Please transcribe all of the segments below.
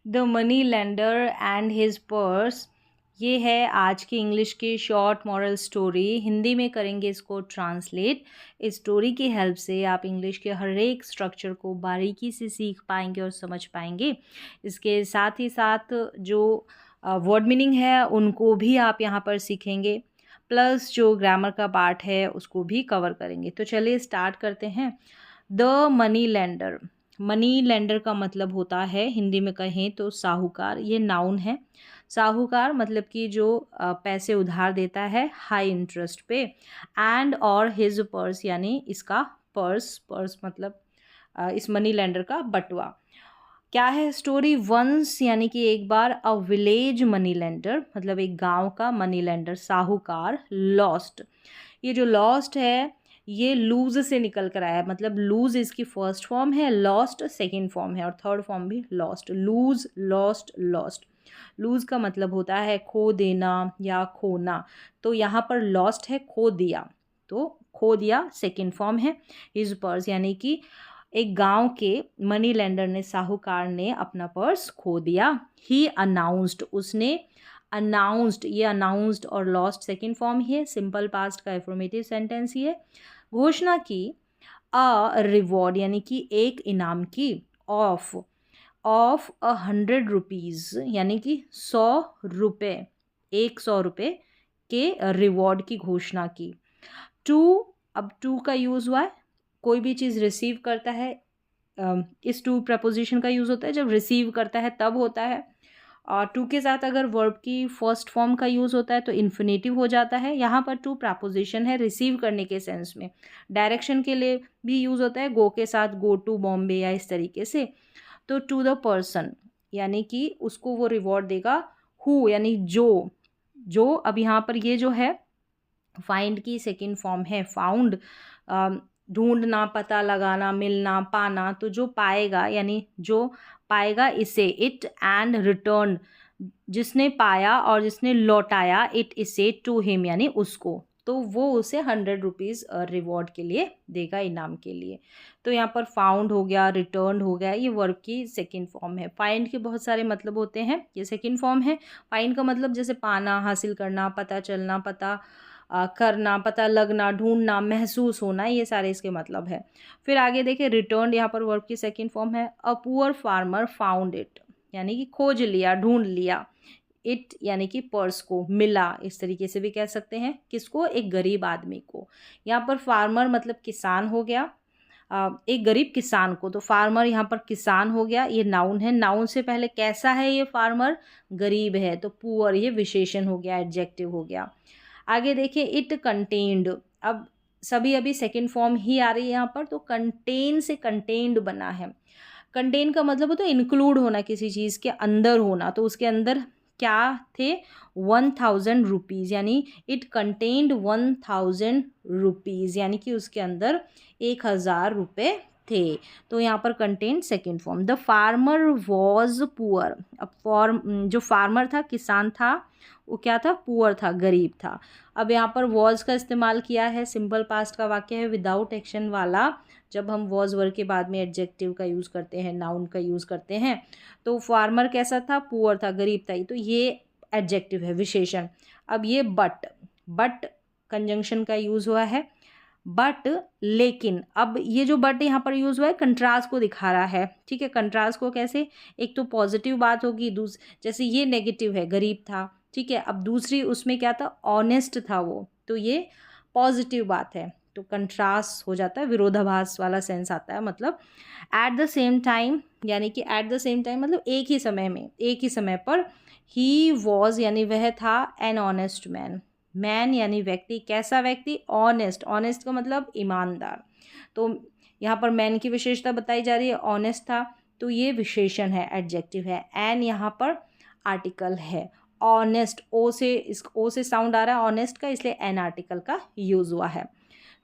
The money lender and his purse. ये है आज की इंग्लिश की शॉर्ट मॉरल स्टोरी। हिंदी में करेंगे इसको ट्रांसलेट। इस स्टोरी की हेल्प से आप इंग्लिश के हर एक स्ट्रक्चर को बारीकी से सीख पाएंगे और समझ पाएंगे। इसके साथ ही साथ जो वर्ड मीनिंग है उनको भी आप यहाँ पर सीखेंगे, प्लस जो ग्रामर का पार्ट है उसको भी कवर करेंगे। तो चलिए स्टार्ट करते हैं। The money lender. Money lender का मतलब होता है, हिंदी में कहें तो साहूकार। ये नाउन है। साहूकार मतलब कि जो पैसे उधार देता है हाई इंटरेस्ट पे। एंड और हिज पर्स यानी इसका पर्स। पर्स मतलब इस मनी लेंडर का बटुआ। क्या है स्टोरी? वंस यानी कि एक बार, अ विलेज मनी लेंडर मतलब एक गांव का मनी लेंडर साहूकार लॉस्ट। ये जो लॉस्ट है ये लूज से निकल कर आया, मतलब लूज इसकी फर्स्ट फॉर्म है, लॉस्ट सेकंड फॉर्म है और थर्ड फॉर्म भी lost. Lose, lost, lost. Lose का मतलब होता है खो देना या खोना, तो यहाँ पर लॉस्ट है खो दिया, तो खो दिया सेकंड फॉर्म है। हिज पर्स यानी कि एक गांव के मनी लेंडर ने, साहूकार ने अपना पर्स खो दिया। ही अनाउंस्ड, उसने अनाउंस्ड, ये अनाउंस्ड और लॉस्ट सेकंड फॉर्म ही है, सिंपल पास्ट का एफर्मेटिव सेंटेंस ही है। घोषणा की अ रिवॉर्ड यानी कि एक इनाम की, ऑफ 100 रुपीज़ यानी कि 100 रुपये, 100 रुपये के रिवॉर्ड की घोषणा की। टू, अब टू का यूज़ हुआ है, कोई भी चीज़ रिसीव करता है, इस टू प्रपोजिशन का यूज़ होता है जब रिसीव करता है तब होता है। और टू के साथ अगर वर्ब की फर्स्ट फॉर्म का यूज़ होता है तो इन्फिनेटिव हो जाता है। यहाँ पर टू प्रपोजिशन है रिसीव करने के सेंस में। डायरेक्शन के लिए भी यूज़ होता है, गो के साथ गो टू बॉम्बे या इस तरीके से। तो टू द पर्सन यानी कि उसको वो रिवॉर्ड देगा। हु यानी जो, जो अब यहाँ पर ये जो है फाइंड की सेकंड फॉर्म है फाउंड। ढूंढना, पता लगाना, मिलना, पाना, तो जो पाएगा यानी जो पाएगा इसे, इट एंड रिटर्न, जिसने पाया और जिसने लौटाया, इट इसे टू हिम यानी उसको, तो वो उसे 100 रुपीज़ रिवॉर्ड के लिए देगा, इनाम के लिए। तो यहाँ पर फाउंड हो गया, रिटर्न हो गया, ये वर्ब की सेकंड फॉर्म है। फाइंड के बहुत सारे मतलब होते हैं, ये सेकंड फॉर्म है। फाइंड का मतलब जैसे पाना, हासिल करना, पता चलना, पता करना, पता लगना, ढूंढना, महसूस होना, ये सारे इसके मतलब है। फिर आगे देखिए रिटर्न, यहाँ पर वर्ब की सेकंड फॉर्म है। A poor farmer found it यानी कि खोज लिया, ढूंढ लिया। इट यानी कि पर्स को, मिला, इस तरीके से भी कह सकते हैं। किसको? एक गरीब आदमी को। यहाँ पर फार्मर मतलब किसान हो गया, एक गरीब किसान को, तो फार्मर यहाँ पर किसान हो गया, ये नाउन है। नाउन से पहले कैसा है ये फार्मर? गरीब है, तो पुअर ये विशेषण हो गया, एडजेक्टिव हो गया। आगे देखिए इट कंटेन्ड, अब सभी अभी सेकंड फॉर्म ही आ रही है यहाँ पर, तो कंटेन से कंटेन्ड बना है। कंटेन का मतलब होता है इंक्लूड होना, किसी चीज़ के अंदर होना, तो उसके अंदर क्या थे? 1000 रुपीज़ यानी इट कंटेन्ड 1000 रुपीज़ यानी कि उसके अंदर 1000 रुपये थे। तो यहाँ पर contain second form. The farmer was poor, अब जो फार्मर था, किसान था, वो क्या था? पुअर था, गरीब था। अब यहाँ पर वॉज का इस्तेमाल किया है, सिंपल पास्ट का वाक्य है विदाउट एक्शन वाला। जब हम वॉज वर्ड के बाद में एडजेक्टिव का यूज़ करते हैं, नाउन का यूज़ करते हैं, तो फार्मर कैसा था? पुअर था, गरीब था, तो ये एडजेक्टिव है, विशेषण। अब ये बट कंजंक्शन का यूज़ हुआ है, बट लेकिन। अब ये जो बट यहाँ पर यूज़ हुआ है कंट्रास्ट को दिखा रहा है, ठीक है। कंट्रास्ट को कैसे? एक तो पॉजिटिव बात होगी, जैसे ये नेगेटिव है, गरीब था, ठीक है। अब दूसरी उसमें क्या था? ऑनेस्ट था वो, तो ये पॉजिटिव बात है, तो कंट्रास्ट हो जाता है, विरोधाभास वाला सेंस आता है। मतलब एट द सेम टाइम यानी कि एट द सेम टाइम मतलब एक ही समय में, एक ही समय पर। ही वॉज यानी वह था एन ऑनेस्ट मैन, मैन यानी व्यक्ति, कैसा व्यक्ति? ऑनेस्ट, ऑनेस्ट का मतलब ईमानदार। तो यहाँ पर मैन की विशेषता बताई जा रही है, ऑनेस्ट था, तो ये विशेषण है, एडजेक्टिव है। एन यहाँ पर आर्टिकल है, ऑनेस्ट, ओ से साउंड आ रहा है ऑनेस्ट का, इसलिए एन आर्टिकल का यूज़ हुआ है।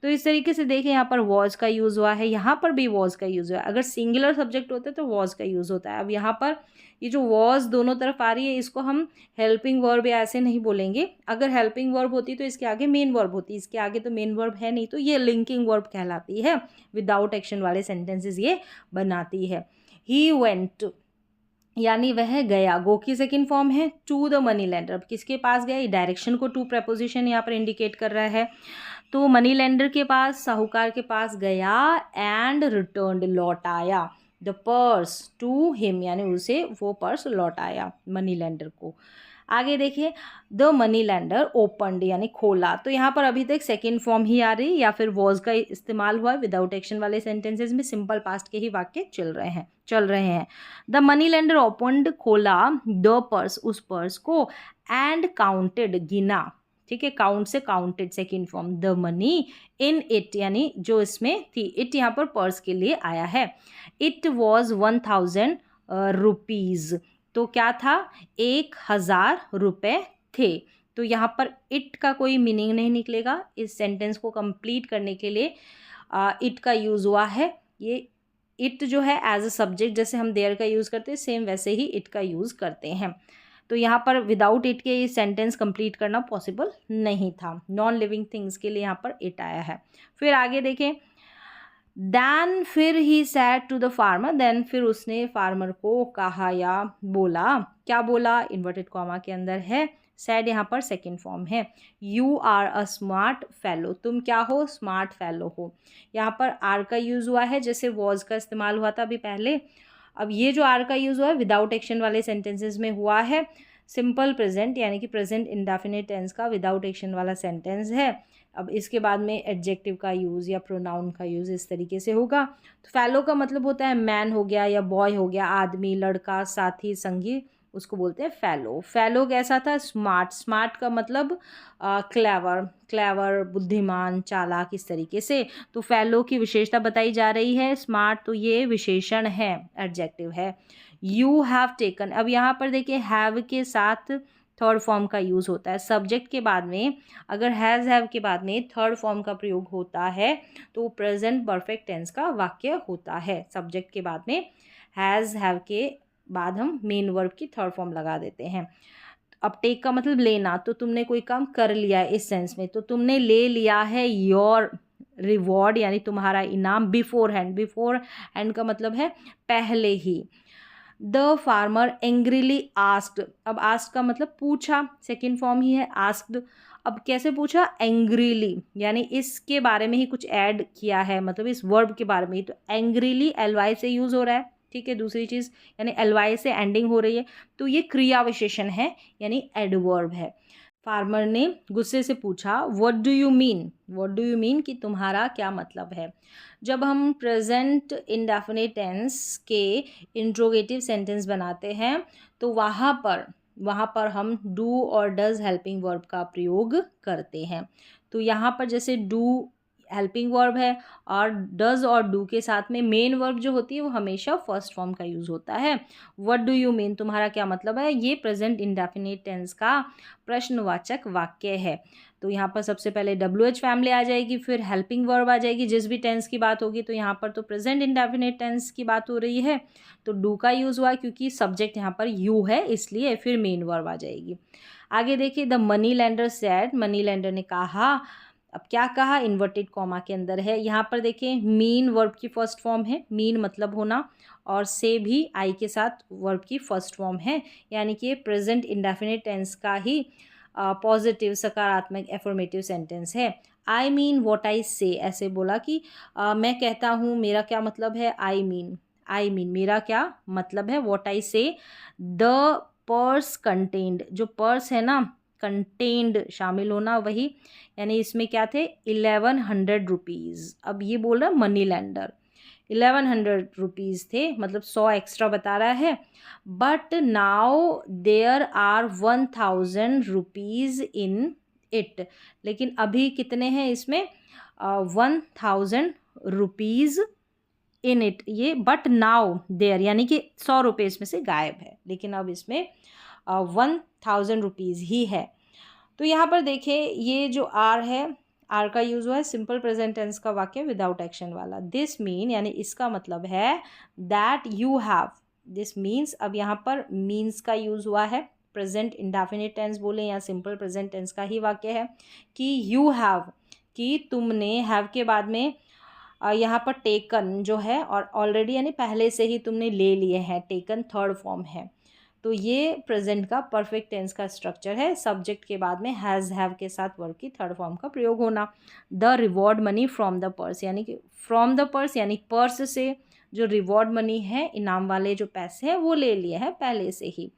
तो इस तरीके से देखिए यहाँ पर वॉज का यूज़ हुआ है, यहाँ पर भी वॉज का यूज़ हुआ है। अगर सिंगुलर सब्जेक्ट होता है तो वॉज का यूज़ होता है। अब यहाँ पर ये जो वॉज दोनों तरफ आ रही है, इसको हम हेल्पिंग वर्ब या ऐसे नहीं बोलेंगे। अगर हेल्पिंग वर्ब होती तो इसके आगे मेन वर्ब होती, इसके आगे तो मेन वर्ब है नहीं, तो ये लिंकिंग वर्ब कहलाती है। विदाउट एक्शन वाले सेंटेंसेस ये बनाती है। ही वेंट, यानी वह गया, गो की सेकंड फॉर्म है टू द मनी लेंडर। अब किसके पास गया, डायरेक्शन को टू प्रपोजिशन यहाँ पर इंडिकेट कर रहा है। तो मनी लेंडर के पास, साहूकार के पास गया एंड रिटर्न्ड, लौटाया द पर्स टू हिम, यानी उसे वो पर्स लौटाया मनी लेंडर को। आगे देखिए, द मनी लेंडर ओपनड यानी खोला। तो यहाँ पर अभी तक सेकेंड फॉर्म ही आ रही या फिर वॉज का इस्तेमाल हुआ विदाउट एक्शन वाले सेंटेंसेस में, सिंपल पास्ट के ही वाक्य चल रहे हैं। द मनी लेंडर ओपनड, खोला, द पर्स उस पर्स को, एंड काउंटेड गिना, ठीक है, काउंट से counted second form, the money in it यानी जो इसमें थी, इट यहाँ पर पर्स के लिए आया है। इट वॉज 1000 रुपीज़, तो क्या था, 1000 रुपये थे। तो यहाँ पर इट का कोई मीनिंग नहीं निकलेगा। इस सेंटेंस को कंप्लीट करने के लिए इट का यूज़ हुआ है। ये इट जो है एज अ सब्जेक्ट, जैसे हम देयर का यूज़ करते हैं सेम वैसे ही इट का यूज़ करते हैं। तो यहाँ पर विदाउट इट के ये सेंटेंस कंप्लीट करना पॉसिबल नहीं था। नॉन लिविंग थिंग्स के लिए यहाँ पर इट आया है। फिर आगे देखें, देन फिर he said to the farmer, then फिर उसने फार्मर को कहा या बोला, क्या बोला, इन्वर्टेड कॉमा के अंदर है, सैड यहाँ पर सेकेंड फॉर्म है। You are a smart fellow, तुम क्या हो, स्मार्ट फेलो हो। यहाँ पर आर का यूज़ हुआ है, जैसे वॉज का इस्तेमाल हुआ था अभी पहले। अब ये जो आर का यूज़ हुआ है विदाउट एक्शन वाले सेंटेंसेस में हुआ है। सिंपल प्रेजेंट यानी कि प्रेजेंट इंडेफिनिट टेंस का विदाउट एक्शन वाला सेंटेंस है। अब इसके बाद में एडजेक्टिव का यूज़ या प्रोनाउन का यूज़ इस तरीके से होगा। तो फैलो का मतलब होता है मैन हो गया या बॉय हो गया, आदमी, लड़का, साथी, संगी, उसको बोलते हैं फैलो। फैलो कैसा था, स्मार्ट। स्मार्ट का मतलब क्लेवर, बुद्धिमान, चालाक, इस तरीके से। तो फैलो की विशेषता बताई जा रही है। स्मार्ट तो ये विशेषण है, एडजेक्टिव है। यू हैव टेकन, अब यहाँ पर देखिए हैव के साथ थर्ड फॉर्म का यूज़ होता है। सब्जेक्ट के बाद में अगर हैज़ हैव के बाद में थर्ड फॉर्म का प्रयोग होता है तो प्रेजेंट परफेक्ट टेंस का वाक्य होता है। सब्जेक्ट के बाद में हैज़ हैव के बाद हम मेन वर्ब की थर्ड फॉर्म लगा देते हैं। अब टेक का मतलब लेना, तो तुमने कोई काम कर लिया है इस सेंस में, तो तुमने ले लिया है योर रिवॉर्ड यानी तुम्हारा इनाम बिफोर हैंड। बिफोर हैंड का मतलब है पहले ही। द फार्मर एंग्रीली आस्क्ड, अब आस्क्ड का मतलब पूछा, सेकेंड फॉर्म ही है आस्क्ड। अब कैसे पूछा, एंग्रीली, यानी इसके बारे में ही कुछ ऐड किया है, मतलब इस वर्ब के बारे में ही। तो एंग्रीली एलवाई से यूज़ हो रहा है, ठीक है। दूसरी चीज़ यानी एलवाई से एंडिंग हो रही है, तो ये क्रिया विशेषण है यानी एडवर्ब है। फार्मर ने गुस्से से पूछा, what do you mean, what do you mean, कि तुम्हारा क्या मतलब है। जब हम प्रेजेंट इंडेफिनिट टेंस के इंट्रोगेटिव सेंटेंस बनाते हैं तो वहाँ पर हम डू और डज हेल्पिंग वर्ब का प्रयोग करते हैं। तो यहाँ पर जैसे डू हेल्पिंग वर्ब है और डज और डू के साथ में मेन वर्ब जो होती है वो हमेशा फर्स्ट फॉर्म का यूज़ होता है। व्हाट डू यू मीन, तुम्हारा क्या मतलब है, ये प्रेजेंट इंडेफिनिट टेंस का प्रश्नवाचक वाक्य है। तो यहाँ पर सबसे पहले WH फैमिली आ जाएगी, फिर हेल्पिंग वर्ब आ जाएगी जिस भी टेंस की बात होगी। तो यहाँ पर तो प्रेजेंट इंडेफिनिट टेंस की बात हो रही है तो डू का यूज़ हुआ क्योंकि सब्जेक्ट यहाँ पर यू है इसलिए, फिर मेन वर्ब आ जाएगी। आगे देखिए, the money lender said, money lender ने कहा। अब क्या कहा, इन्वर्टेड कॉमा के अंदर है। यहाँ पर देखिए मीन वर्ब की फर्स्ट फॉर्म है, मीन मतलब होना, और से भी आई के साथ वर्ब की फर्स्ट फॉर्म है, यानी कि प्रेजेंट इंडेफिनिट टेंस का ही पॉजिटिव सकारात्मक एफर्मेटिव सेंटेंस है। आई मीन व्हाट आई से, ऐसे बोला कि मैं कहता हूँ, मेरा क्या मतलब है, आई मीन मेरा क्या मतलब है, व्हाट आई से द पर्स कंटेन्ड, जो पर्स है ना, कंटेन्ड शामिल होना वही, यानी इसमें क्या थे 1100 रुपीज़। अब ये बोल रहा मनी लेंडर 1100 रुपीज़ थे, मतलब 100 एक्स्ट्रा बता रहा है। But now there are 1000 rupees in it, लेकिन अभी कितने हैं इसमें 1000 रुपीज़ इन इट, ये बट नाउ देयर यानी कि 100 रुपये इसमें से गायब है, लेकिन अब इसमें 1000 रुपीज़ ही है। तो यहाँ पर देखिए ये जो आर है, आर का यूज़ हुआ है सिंपल प्रेजेंट टेंस का वाक्य विदाउट एक्शन वाला। दिस मीन यानी इसका मतलब है that you have, this means, अब यहाँ पर मीन्स का यूज़ हुआ है, प्रेजेंट इंडेफिनिट टेंस बोले या सिंपल प्रेजेंट टेंस का ही वाक्य है कि यू हैव, कि तुमने, हैव के बाद में यहाँ पर टेकन जो है और ऑलरेडी यानी पहले से ही तुमने ले लिए हैं, टेकन थर्ड फॉर्म है। तो ये प्रेजेंट का परफेक्ट टेंस का स्ट्रक्चर है। सब्जेक्ट के बाद में हैज़ हैव के साथ वर्ब की थर्ड फॉर्म का प्रयोग होना। The reward money from the purse, यानी कि फ्रॉम द पर्स यानी पर्स से जो रिवॉर्ड मनी है, इनाम वाले जो पैसे हैं वो ले लिए हैं पहले से ही।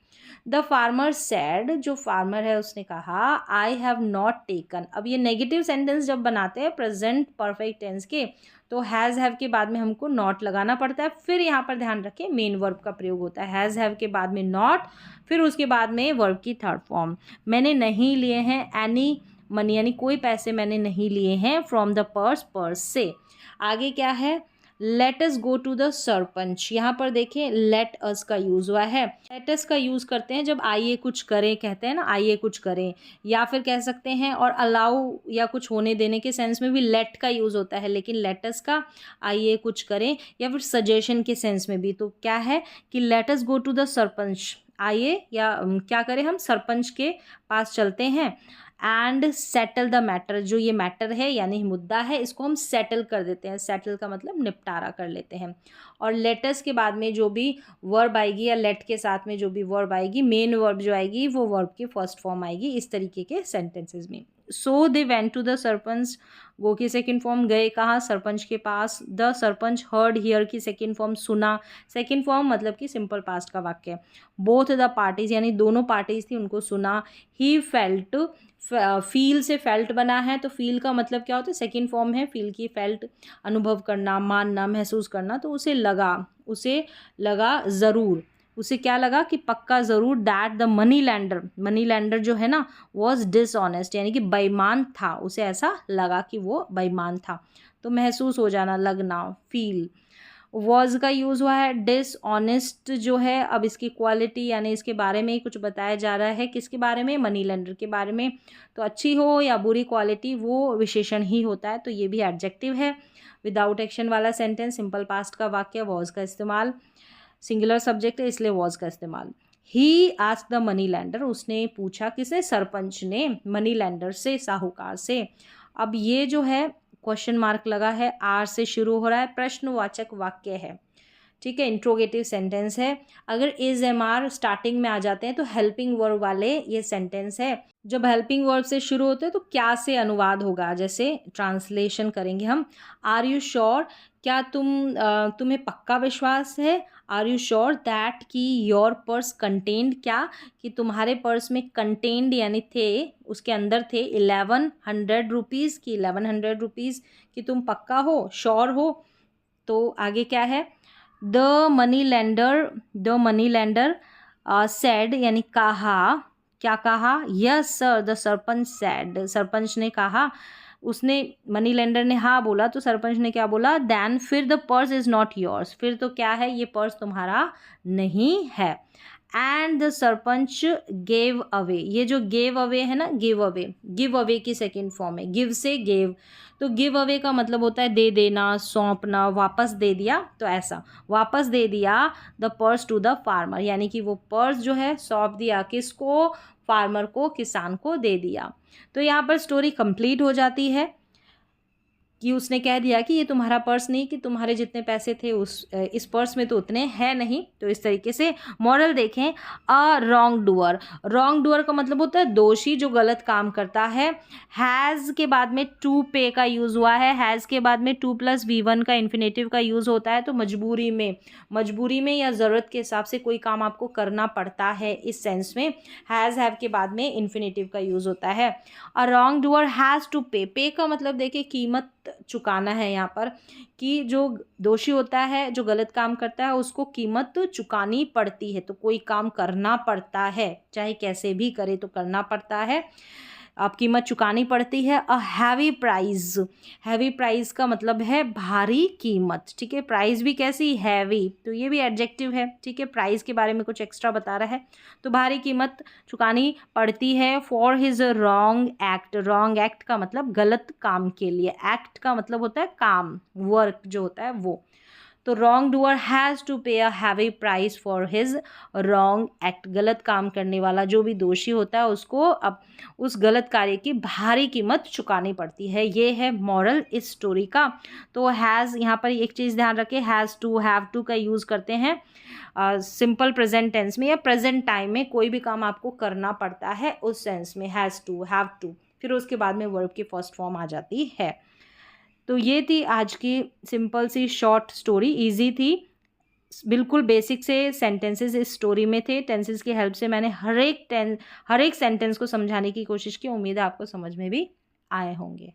द फार्मर सैड, जो फार्मर है उसने कहा आई हैव नॉट टेकन। अब ये नेगेटिव सेंटेंस जब बनाते हैं प्रेजेंट परफेक्ट टेंस के, तो हैज़ हैव के बाद में हमको नॉट लगाना पड़ता है। फिर यहाँ पर ध्यान रखें मेन वर्ब का प्रयोग होता है। हैज़ हैव के बाद में नॉट, फिर उसके बाद में वर्ब की थर्ड फॉर्म। मैंने नहीं लिए हैं एनी मनी, यानी कोई पैसे मैंने नहीं लिए हैं फ्रॉम द पर्स, पर्स से। आगे क्या है, let us go to the sarpanch. यहाँ पर देखें लेट अस का यूज़ हुआ है। लेट अस का यूज़ करते हैं जब आइए कुछ करें, कहते हैं ना आइए कुछ करें, या फिर कह सकते हैं और अलाउ या कुछ होने देने के सेंस में भी लेट का यूज़ होता है, लेकिन लेट अस का आइए कुछ करें या फिर सजेशन के सेंस में भी। तो क्या है कि let us go to the sarpanch, आइए या क्या करें हम सरपंच के पास चलते हैं। एंड सेटल द मैटर, जो ये मैटर है यानी मुद्दा है इसको हम सेटल कर देते हैं। सेटल का मतलब निपटारा कर लेते हैं। और लेटस के बाद में जो भी वर्ब आएगी या लेट के साथ में जो भी वर्ब आएगी, मेन वर्ब जो आएगी वो वर्ब की फर्स्ट फॉर्म आएगी इस तरीके के सेंटेंसेस में। So they went to the sarpanch, go की सेकेंड फॉर्म गए कहाँ, सरपंच के पास। द सरपंच हर्ड, हियर की सेकेंड फॉर्म सुना, सेकेंड फॉर्म मतलब कि सिंपल पास्ट का वाक्य। बोथ द पार्टीज यानी दोनों पार्टीज थी उनको सुना। ही फेल्ट, फील से फेल्ट बना है, तो फील का मतलब क्या होता है, सेकेंड फॉर्म है फील की, फेल्ट अनुभव करना, मानना, महसूस करना। तो उसे लगा ज़रूर, उसे क्या लगा कि पक्का ज़रूर दैट द मनी लैंडर जो है ना वॉज डिसऑनेस्ट, यानी कि बेईमान था। उसे ऐसा लगा कि वो बेईमान था। तो महसूस हो जाना, लगना, फील। वॉज का यूज़ हुआ है। डिसऑनेस्ट जो है, अब इसकी क्वालिटी यानी इसके बारे में कुछ बताया जा रहा है। किसके बारे में, मनी लेंडर के बारे में। तो अच्छी हो या बुरी क्वालिटी वो विशेषण ही होता है, तो ये भी एडजेक्टिव है। विदाउट एक्शन वाला सेंटेंस, सिंपल पास्ट का वाक्य, वॉज का इस्तेमाल। सिंगुलर सब्जेक्ट है इसलिए वॉज का इस्तेमाल। He asked the money lender, उसने पूछा किसे, सरपंच ने मनी लेंडर से, साहूकार से। अब ये जो है क्वेश्चन मार्क लगा है, आर से शुरू हो रहा है, प्रश्नवाचक वाक्य है, ठीक है, इंट्रोगेटिव सेंटेंस है। अगर इज एम आर स्टार्टिंग में आ जाते हैं तो हेल्पिंग वर्ब वाले ये सेंटेंस है। जब हेल्पिंग वर्ब से शुरू होते हैं तो क्या से अनुवाद होगा, जैसे ट्रांसलेशन करेंगे हम। आर यू श्योर, क्या तुम्हें पक्का विश्वास है। आर यू श्योर दैट कि योर पर्स कंटेन्ड, क्या कि तुम्हारे पर्स में कंटेन्ड यानी थे, उसके अंदर थे 1100 रुपीज़ की, 1100 रुपीज़ कि तुम पक्का हो, श्योर हो। तो आगे क्या है, द मनी लैंडर सैड यानी कहा, क्या कहा, yes sir the sarpanch sad, sarpanch ने कहा, उसने मनी लेंडर ने हाँ बोला तो सरपंच ने क्या बोला, देन फिर the purse is not yours, फिर तो क्या है ये पर्स तुम्हारा नहीं है। And the sarpanch gave away, ये जो गेव अवे है ना, गिव अवे की सेकेंड फॉर्म है, गिव से गेव। तो गिव अवे का मतलब होता है दे देना, सौंपना, वापस दे दिया, तो ऐसा वापस दे दिया the purse to the farmer, यानी कि वो पर्स जो है सौंप दिया किसको, फार्मर को, किसान को दे दिया। तो यहाँ पर स्टोरी कंप्लीट हो जाती है कि उसने कह दिया कि ये तुम्हारा पर्स नहीं, कि तुम्हारे जितने पैसे थे इस पर्स में तो उतने हैं नहीं। तो इस तरीके से मॉरल देखें, अ रॉन्ग डूअर का मतलब होता है दोषी जो गलत काम करता है। हैज़ के बाद में टू पे का यूज़ हुआ है, हैज़ के बाद में 2+V1 का इन्फिनेटिव का यूज़ होता है। तो मजबूरी में या ज़रूरत के हिसाब से कोई काम आपको करना पड़ता है, इस सेंस में हैज़ हैव के बाद में इन्फिनेटिव का यूज़ होता है। A wrong doer has to pay का मतलब देखिए कीमत चुकाना है यहाँ पर, कि जो दोषी होता है, जो गलत काम करता है, उसको कीमत चुकानी पड़ती है। तो कोई काम करना पड़ता है, चाहे कैसे भी करे तो करना पड़ता है, अब कीमत चुकानी पड़ती है। अ हैवी प्राइस का मतलब है भारी कीमत, ठीक है, प्राइस भी कैसी, हैवी, तो ये भी एडजेक्टिव है, ठीक है, प्राइस के बारे में कुछ एक्स्ट्रा बता रहा है। तो भारी कीमत चुकानी पड़ती है फॉर हिज रॉन्ग एक्ट का मतलब गलत काम के लिए, एक्ट का मतलब होता है काम, वर्क जो होता है वो। तो रॉन्ग डूअर हैज़ टू पे a heavy price for his wrong act, गलत काम करने वाला जो भी दोषी होता है उसको अब उस गलत कार्य की भारी कीमत चुकानी पड़ती है। ये है मॉरल इस स्टोरी का। तो हैज़, यहाँ पर एक चीज़ ध्यान रखें, हैज़ टू, हैव टू का यूज़ करते हैं सिंपल प्रेजेंट टेंस में या प्रेजेंट टाइम में, कोई भी काम आपको करना पड़ता है उस सेंस में, हैज़ टू, हैव टू, फिर उसके बाद में वर्ब की फर्स्ट फॉर्म आ जाती है। तो ये थी आज की सिंपल सी शॉर्ट स्टोरी, इजी थी, बिल्कुल बेसिक से सेंटेंसेस इस स्टोरी में थे। टेंसेस की हेल्प से मैंने हर एक सेंटेंस को समझाने की कोशिश की। उम्मीद है आपको समझ में भी आए होंगे।